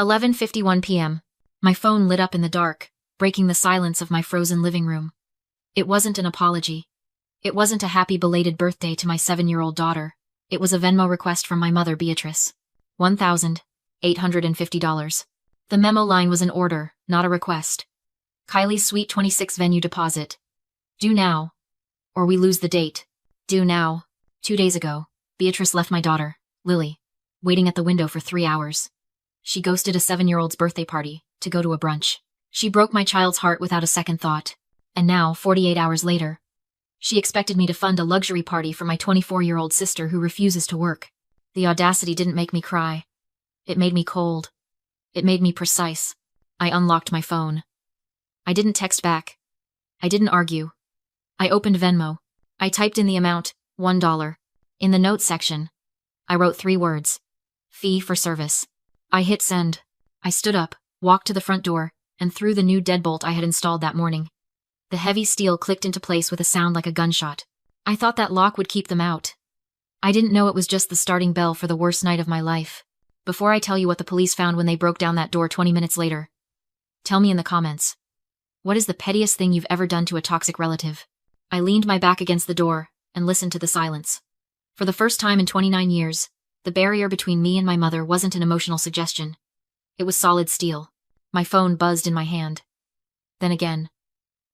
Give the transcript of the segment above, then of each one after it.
11:51 p.m. My phone lit up in the dark, breaking the silence of my frozen living room. It wasn't an apology. It wasn't a happy belated birthday to my 7-year-old daughter. It was a Venmo request from my mother, Beatrice. $1,850. The memo line was an order, not a request. Kylie's Sweet 26 venue deposit. Due now. Or we lose the date. Due now. 2 days ago, Beatrice left my daughter, Lily, waiting at the window for 3 hours. She ghosted a 7-year-old's birthday party to go to a brunch. She broke my child's heart without a second thought. And now, 48 hours later, she expected me to fund a luxury party for my 24-year-old sister who refuses to work. The audacity didn't make me cry. It made me cold. It made me precise. I unlocked my phone. I didn't text back. I didn't argue. I opened Venmo. I typed in the amount, $1. In the notes section, I wrote 3 words. Fee for service. I hit send. I stood up, walked to the front door, and threw the new deadbolt I had installed that morning. The heavy steel clicked into place with a sound like a gunshot. I thought that lock would keep them out. I didn't know it was just the starting bell for the worst night of my life. Before I tell you what the police found when they broke down that door 20 minutes later, tell me in the comments. What is the pettiest thing you've ever done to a toxic relative? I leaned my back against the door and listened to the silence. For the first time in 29 years, the barrier between me and my mother wasn't an emotional suggestion. It was solid steel. My phone buzzed in my hand. Then again.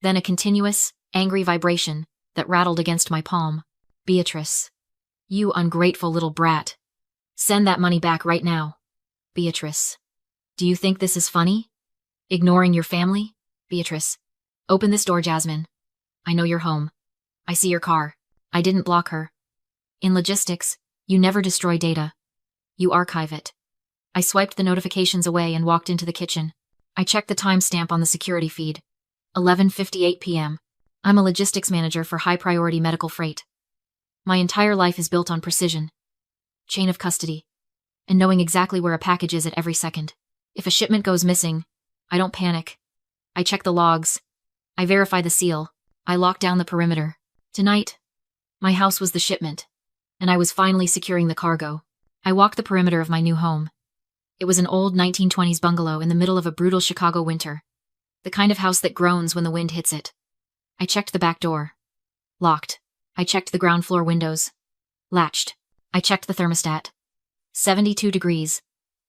Then a continuous, angry vibration that rattled against my palm. Beatrice. You ungrateful little brat. Send that money back right now. Beatrice. Do you think this is funny? Ignoring your family? Beatrice. Open this door, Jasmine. I know you're home. I see your car. I didn't block her. In logistics, you never destroy data. You archive it. I swiped the notifications away and walked into the kitchen. I checked the timestamp on the security feed. 11:58 p.m. I'm a logistics manager for high-priority medical freight. My entire life is built on precision, chain of custody, and knowing exactly where a package is at every second. If a shipment goes missing, I don't panic. I check the logs. I verify the seal. I lock down the perimeter. Tonight, my house was the shipment, and I was finally securing the cargo. I walked the perimeter of my new home. It was an old 1920s bungalow in the middle of a brutal Chicago winter. The kind of house that groans when the wind hits it. I checked the back door. Locked. I checked the ground floor windows. Latched. I checked the thermostat. 72 degrees.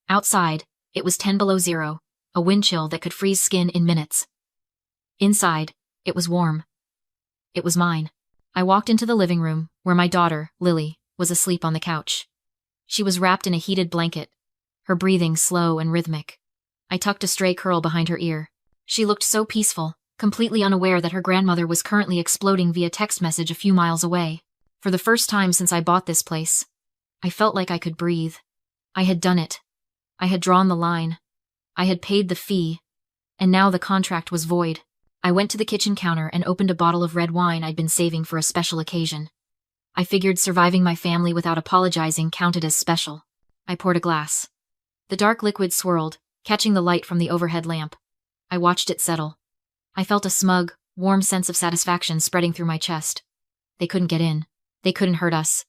Outside, it was 10 below zero, a wind chill that could freeze skin in minutes. Inside, it was warm. It was mine. I walked into the living room, where my daughter, Lily, was asleep on the couch. She was wrapped in a heated blanket, her breathing slow and rhythmic. I tucked a stray curl behind her ear. She looked so peaceful, completely unaware that her grandmother was currently exploding via text message a few miles away. For the first time since I bought this place, I felt like I could breathe. I had done it. I had drawn the line. I had paid the fee. And now the contract was void. I went to the kitchen counter and opened a bottle of red wine I'd been saving for a special occasion. I figured surviving my family without apologizing counted as special. I poured a glass. The dark liquid swirled, catching the light from the overhead lamp. I watched it settle. I felt a smug, warm sense of satisfaction spreading through my chest. They couldn't get in. They couldn't hurt us.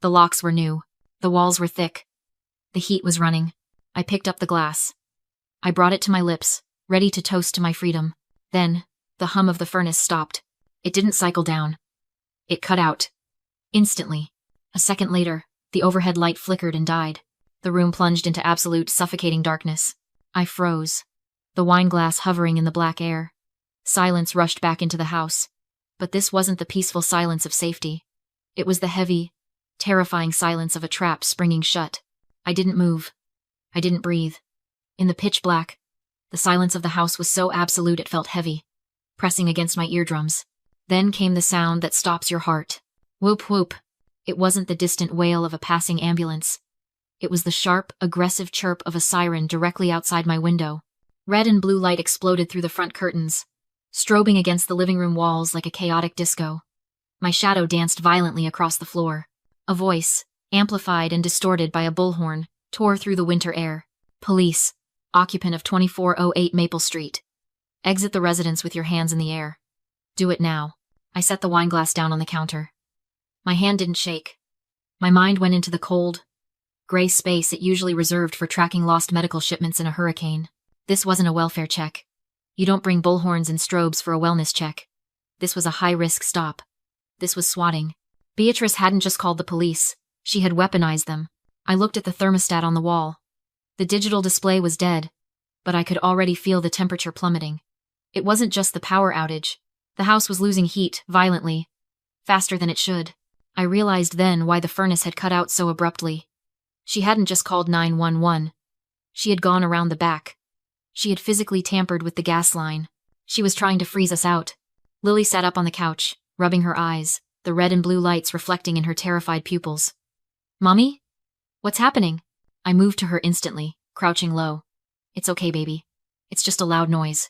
The locks were new. The walls were thick. The heat was running. I picked up the glass. I brought it to my lips, ready to toast to my freedom. Then, the hum of the furnace stopped. It didn't cycle down. It cut out. Instantly. A second later, the overhead light flickered and died. The room plunged into absolute, suffocating darkness. I froze. The wine glass hovering in the black air. Silence rushed back into the house. But this wasn't the peaceful silence of safety. It was the heavy, terrifying silence of a trap springing shut. I didn't move. I didn't breathe. In the pitch black, the silence of the house was so absolute it felt heavy, pressing against my eardrums. Then came the sound that stops your heart. Whoop whoop. It wasn't the distant wail of a passing ambulance. It was the sharp, aggressive chirp of a siren directly outside my window. Red and blue light exploded through the front curtains, strobing against the living room walls like a chaotic disco. My shadow danced violently across the floor. A voice, amplified and distorted by a bullhorn, tore through the winter air. Police, occupant of 2408 Maple Street. Exit the residence with your hands in the air. Do it now. I set the wine glass down on the counter. My hand didn't shake. My mind went into the cold, gray space it usually reserved for tracking lost medical shipments in a hurricane. This wasn't a welfare check. You don't bring bullhorns and strobes for a wellness check. This was a high-risk stop. This was swatting. Beatrice hadn't just called the police. She had weaponized them. I looked at the thermostat on the wall. The digital display was dead, but I could already feel the temperature plummeting. It wasn't just the power outage. The house was losing heat, violently. Faster than it should. I realized then why the furnace had cut out so abruptly. She hadn't just called 911. She had gone around the back. She had physically tampered with the gas line. She was trying to freeze us out. Lily sat up on the couch, rubbing her eyes, the red and blue lights reflecting in her terrified pupils. "Mommy? What's happening?" I moved to her instantly, crouching low. "It's okay, baby. It's just a loud noise.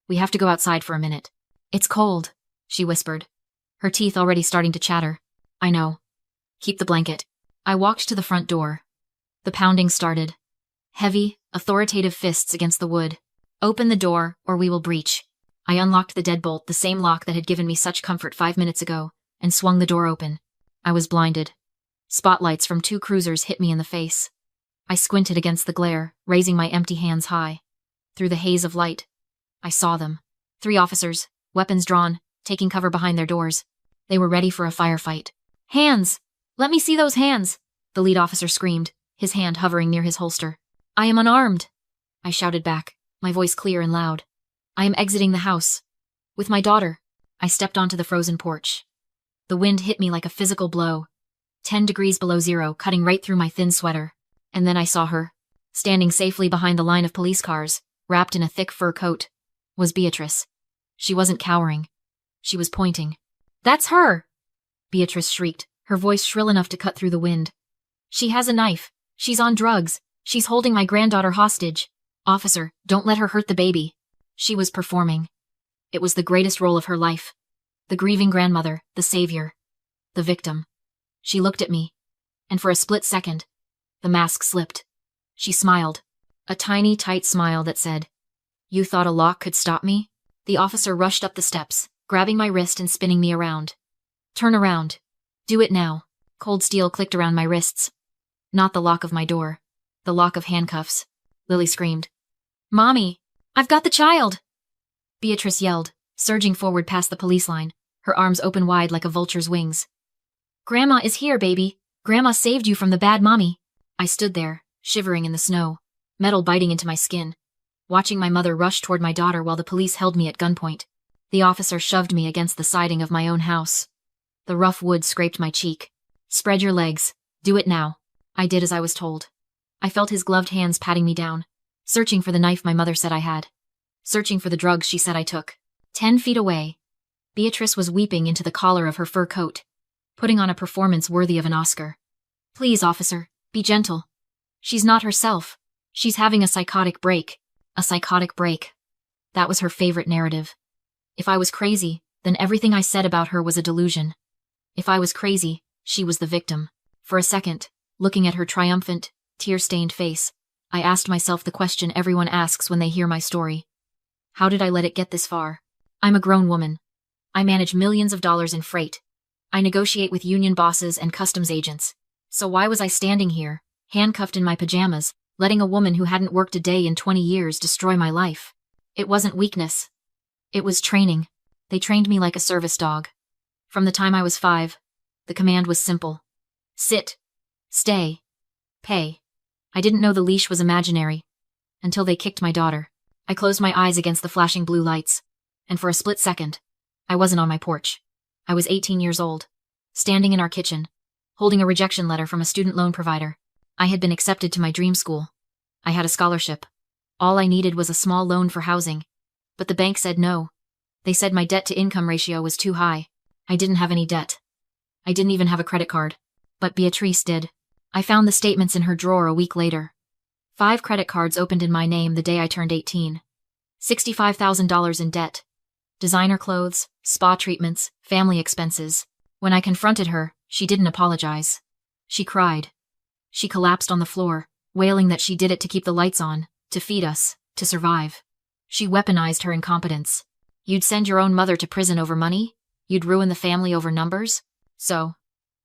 We have to go outside for a minute." "It's cold," she whispered, her teeth already starting to chatter. "I know. Keep the blanket." I walked to the front door. The pounding started. Heavy, authoritative fists against the wood. "Open the door, or we will breach." I unlocked the deadbolt, the same lock that had given me such comfort 5 minutes ago, and swung the door open. I was blinded. Spotlights from 2 cruisers hit me in the face. I squinted against the glare, raising my empty hands high. Through the haze of light, I saw them. 3 officers, weapons drawn, taking cover behind their doors. They were ready for a firefight. "Hands! Let me see those hands!" the lead officer screamed, his hand hovering near his holster. "I am unarmed!" I shouted back, my voice clear and loud. "I am exiting the house. With my daughter." I stepped onto the frozen porch. The wind hit me like a physical blow. 10 degrees below zero, cutting right through my thin sweater. And then I saw her, standing safely behind the line of police cars, wrapped in a thick fur coat, was Beatrice. She wasn't cowering. She was pointing. "That's her!" Beatrice shrieked, her voice shrill enough to cut through the wind. "She has a knife. She's on drugs. She's holding my granddaughter hostage. Officer, don't let her hurt the baby." She was performing. It was the greatest role of her life. The grieving grandmother, the savior, the victim. She looked at me, and for a split second, the mask slipped. She smiled, a tiny, tight smile that said, "You thought a lock could stop me?" The officer rushed up the steps, grabbing my wrist and spinning me around. "Turn around. Do it now." Cold steel clicked around my wrists. Not the lock of my door. The lock of handcuffs. Lily screamed. "Mommy! I've got the child!" Beatrice yelled, surging forward past the police line, her arms open wide like a vulture's wings. "Grandma is here, baby. Grandma saved you from the bad mommy." I stood there, shivering in the snow, metal biting into my skin, watching my mother rush toward my daughter while the police held me at gunpoint. The officer shoved me against the siding of my own house. The rough wood scraped my cheek. "Spread your legs. Do it now." I did as I was told. I felt his gloved hands patting me down, searching for the knife my mother said I had, searching for the drugs she said I took. 10 feet away, Beatrice was weeping into the collar of her fur coat, putting on a performance worthy of an Oscar. "Please, officer, be gentle. She's not herself. She's having a psychotic break." A psychotic break. That was her favorite narrative. If I was crazy, then everything I said about her was a delusion. If I was crazy, she was the victim. For a second, looking at her triumphant, tear-stained face, I asked myself the question everyone asks when they hear my story. How did I let it get this far? I'm a grown woman. I manage millions of dollars in freight. I negotiate with union bosses and customs agents. So why was I standing here, handcuffed in my pajamas, letting a woman who hadn't worked a day in 20 years destroy my life? It wasn't weakness. It was training. They trained me like a service dog. From the time I was 5, the command was simple. Sit. Stay. Pay. I didn't know the leash was imaginary. Until they kicked my daughter. I closed my eyes against the flashing blue lights. And for a split second, I wasn't on my porch. I was 18 years old, standing in our kitchen, holding a rejection letter from a student loan provider. I had been accepted to my dream school. I had a scholarship. All I needed was a small loan for housing. But the bank said no. They said my debt-to-income ratio was too high. I didn't have any debt. I didn't even have a credit card. But Beatrice did. I found the statements in her drawer a week later. 5 credit cards opened in my name the day I turned 18. $65,000 in debt. Designer clothes, spa treatments, family expenses. When I confronted her, she didn't apologize. She cried. She collapsed on the floor, wailing that she did it to keep the lights on, to feed us, to survive. She weaponized her incompetence. You'd send your own mother to prison over money? You'd ruin the family over numbers? So,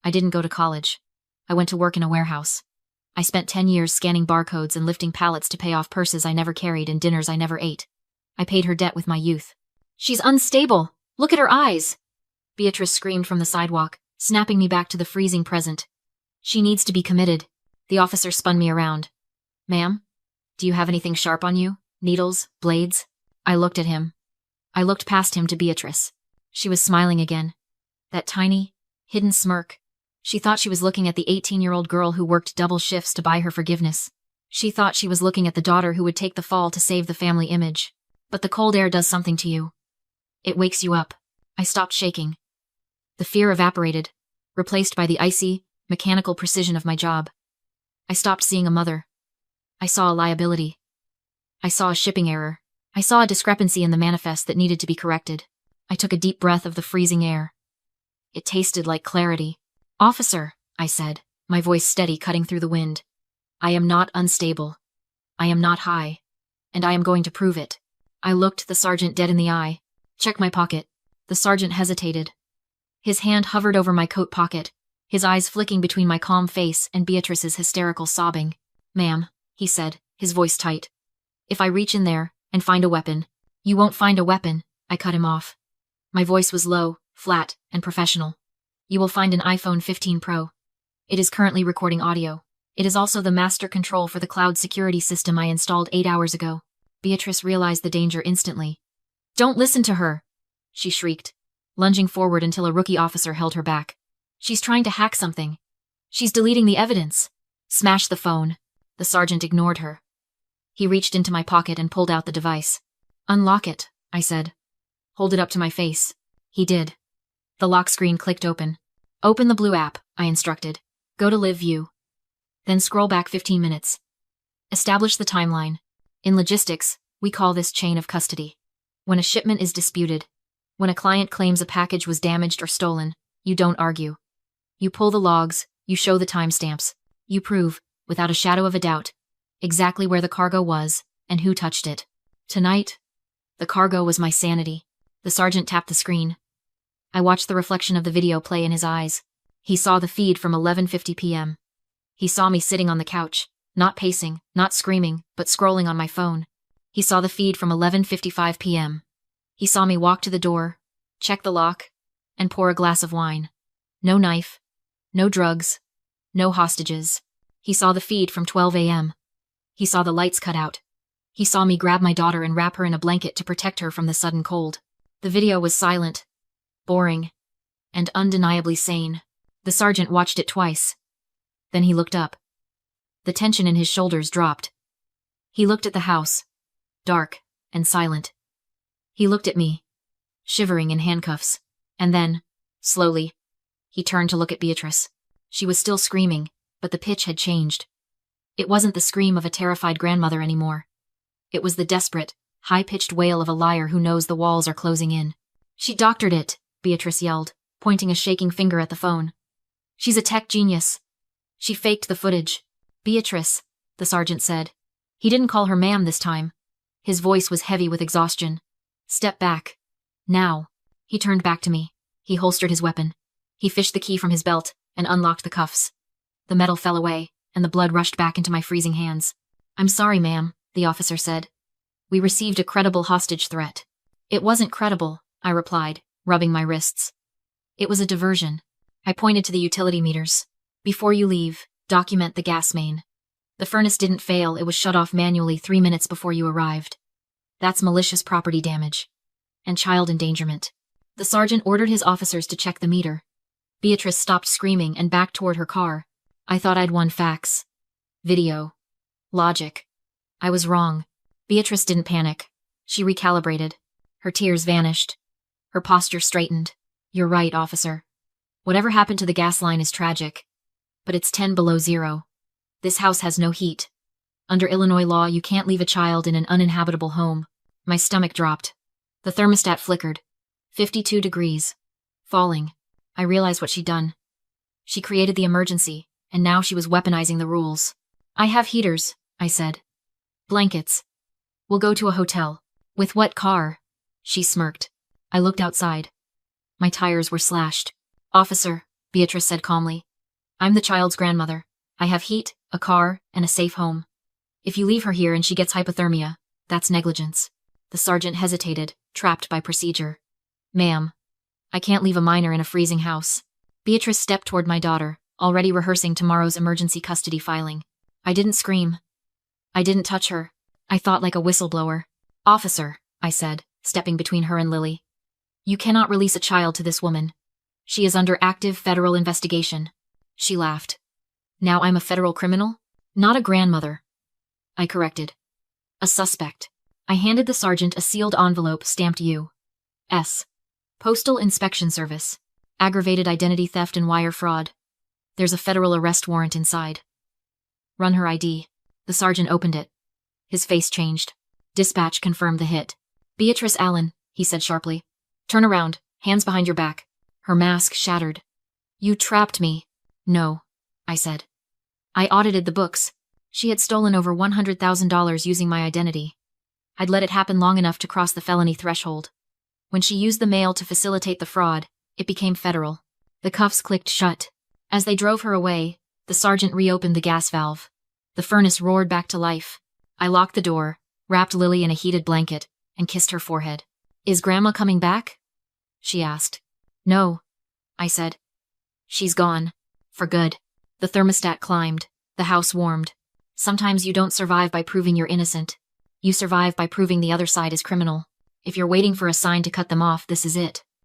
I didn't go to college. I went to work in a warehouse. I spent 10 years scanning barcodes and lifting pallets to pay off purses I never carried and dinners I never ate. I paid her debt with my youth. She's unstable. Look at her eyes. Beatrice screamed from the sidewalk, snapping me back to the freezing present. She needs to be committed. The officer spun me around. Ma'am? Do you have anything sharp on you? Needles? Blades? I looked at him. I looked past him to Beatrice. She was smiling again. That tiny, hidden smirk. She thought she was looking at the 18-year-old girl who worked double shifts to buy her forgiveness. She thought she was looking at the daughter who would take the fall to save the family image. But the cold air does something to you. It wakes you up. I stopped shaking. The fear evaporated, replaced by the icy, mechanical precision of my job. I stopped seeing a mother. I saw a liability. I saw a shipping error. I saw a discrepancy in the manifest that needed to be corrected. I took a deep breath of the freezing air. It tasted like clarity. Officer, I said, my voice steady, cutting through the wind. I am not unstable. I am not high. And I am going to prove it. I looked the sergeant dead in the eye. Check my pocket. The sergeant hesitated. His hand hovered over my coat pocket, his eyes flicking between my calm face and Beatrice's hysterical sobbing. Ma'am, he said, his voice tight. If I reach in there and find a weapon. You won't find a weapon, I cut him off. My voice was low, flat, and professional. You will find an iPhone 15 Pro. It is currently recording audio. It is also the master control for the cloud security system I installed 8 hours ago. Beatrice realized the danger instantly. Don't listen to her, she shrieked, lunging forward until a rookie officer held her back. She's trying to hack something. She's deleting the evidence. Smash the phone. The sergeant ignored her. He reached into my pocket and pulled out the device. Unlock it, I said. Hold it up to my face. He did. The lock screen clicked open. Open the blue app, I instructed. Go to Live View. Then scroll back 15 minutes. Establish the timeline. In logistics, we call this chain of custody. When a shipment is disputed, when a client claims a package was damaged or stolen, you don't argue. You pull the logs, you show the timestamps. You prove, without a shadow of a doubt, exactly where the cargo was and who touched it. Tonight, the cargo was my sanity. The sergeant tapped the screen. I watched the reflection of the video play in his eyes. He saw the feed from 11:50 p.m. He saw me sitting on the couch, not pacing, not screaming, but scrolling on my phone. He saw the feed from 11:55 p.m. He saw me walk to the door, check the lock, and pour a glass of wine. No knife, no drugs, no hostages. He saw the feed from 12 a.m. He saw the lights cut out. He saw me grab my daughter and wrap her in a blanket to protect her from the sudden cold. The video was silent, boring, and undeniably sane. The sergeant watched it twice. Then he looked up. The tension in his shoulders dropped. He looked at the house, dark and silent. He looked at me, shivering in handcuffs. And then, slowly, he turned to look at Beatrice. She was still screaming, but the pitch had changed. It wasn't the scream of a terrified grandmother anymore. It was the desperate, high-pitched wail of a liar who knows the walls are closing in. She doctored it, Beatrice yelled, pointing a shaking finger at the phone. She's a tech genius. She faked the footage. Beatrice, the sergeant said. He didn't call her ma'am this time. His voice was heavy with exhaustion. Step back. Now. He turned back to me. He holstered his weapon. He fished the key from his belt and unlocked the cuffs. The metal fell away, and the blood rushed back into my freezing hands. I'm sorry, ma'am, the officer said. We received a credible hostage threat. It wasn't credible, I replied, rubbing my wrists. It was a diversion. I pointed to the utility meters. Before you leave, document the gas main. The furnace didn't fail, it was shut off manually 3 minutes before you arrived. That's malicious property damage. And child endangerment. The sergeant ordered his officers to check the meter. Beatrice stopped screaming and backed toward her car. I thought I'd won facts. Video. Logic. I was wrong. Beatrice didn't panic. She recalibrated. Her tears vanished. Her posture straightened. You're right, officer. Whatever happened to the gas line is tragic. But it's 10 below zero. This house has no heat. Under Illinois law, you can't leave a child in an uninhabitable home. My stomach dropped. The thermostat flickered. 52 degrees. Falling. I realized what she'd done. She created the emergency, and now she was weaponizing the rules. I have heaters, I said. Blankets. We'll go to a hotel. With what car? She smirked. I looked outside. My tires were slashed. Officer, Beatrice said calmly. I'm the child's grandmother. I have heat, a car, and a safe home. If you leave her here and she gets hypothermia, that's negligence. The sergeant hesitated, trapped by procedure. Ma'am, I can't leave a minor in a freezing house. Beatrice stepped toward my daughter, already rehearsing tomorrow's emergency custody filing. I didn't scream. I didn't touch her. I thought like a whistleblower. Officer, I said, stepping between her and Lily. You cannot release a child to this woman. She is under active federal investigation. She laughed. Now I'm a federal criminal? Not a grandmother. I corrected. A suspect. I handed the sergeant a sealed envelope stamped U.S. Postal Inspection Service. Aggravated identity theft and wire fraud. There's a federal arrest warrant inside. Run her ID. The sergeant opened it. His face changed. Dispatch confirmed the hit. Beatrice Allen, he said sharply. Turn around, hands behind your back. Her mask shattered. You trapped me. No, I said. I audited the books. She had stolen over $100,000 using my identity. I'd let it happen long enough to cross the felony threshold. When she used the mail to facilitate the fraud, it became federal. The cuffs clicked shut. As they drove her away, the sergeant reopened the gas valve. The furnace roared back to life. I locked the door, wrapped Lily in a heated blanket, and kissed her forehead. Is Grandma coming back? She asked. No, I said. She's gone. For good. The thermostat climbed. The house warmed. Sometimes you don't survive by proving you're innocent. You survive by proving the other side is criminal. If you're waiting for a sign to cut them off, this is it.